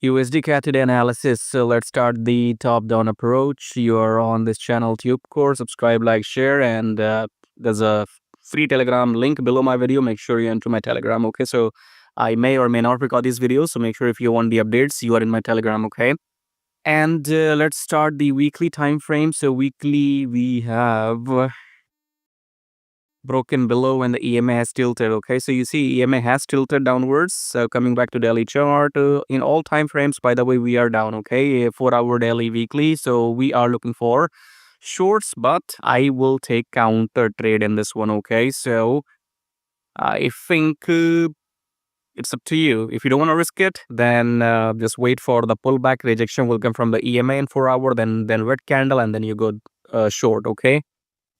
USDCAD today analysis. So let's start the top-down approach. You are on this channel TubeCore. Subscribe, like, share, and there's a free Telegram link below my video. Make sure you enter my Telegram. Okay, so I may or may not record these videos. So make sure if you want the updates, you are in my Telegram. Okay, and let's start the weekly time frame. So weekly we have broken below and the EMA has tilted. Okay, so you see EMA has tilted downwards. So coming back to daily chart, in all time frames, by the way, we are down. Okay, 4-hour daily, weekly. So we are looking for shorts, but I will take counter trade in this one. Okay, so I think it's up to you. If you don't want to risk it, then just wait for the pullback. Rejection will come from the EMA in 4-hour, then red candle, and then you go short. Okay.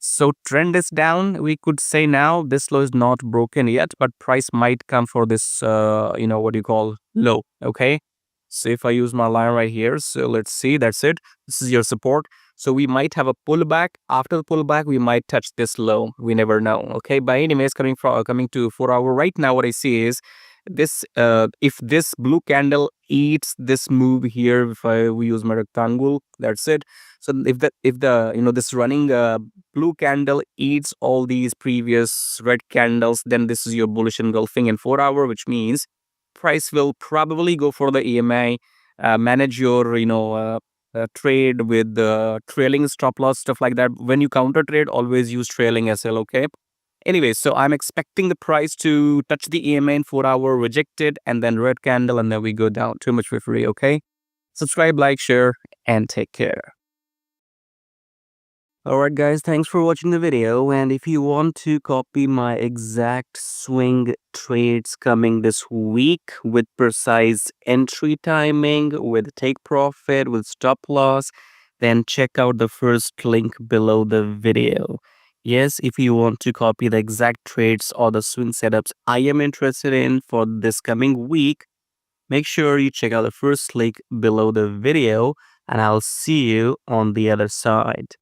So trend is down. We could say now this low is not broken yet, but price might come for this, what do you call low. Okay. So if I use my line right here, so let's see, that's it. This is your support. So we might have a pullback. After the pullback, we might touch this low. We never know. Okay. But anyways, coming to 4-hour right now, what I see is this. If this blue candle eats this move here, if we use my rectangle, that's it. So if the this running blue candle eats all these previous red candles, then this is your bullish engulfing in 4-hour, which means price will probably go for the EMA. Manage your trade with the trailing stop loss, stuff like that. When you counter trade, always use trailing SL. Okay. Anyway, so I'm expecting the price to touch the EMA in 4-hour, reject it, and then red candle, and then we go down. Too much for free. Okay. Subscribe, like, share, and take care. Alright guys, thanks for watching the video, and if you want to copy my exact swing trades coming this week with precise entry timing, with take profit, with stop loss, then check out the first link below the video. Yes, if you want to copy the exact trades or the swing setups I am interested in for this coming week, make sure you check out the first link below the video, and I'll see you on the other side.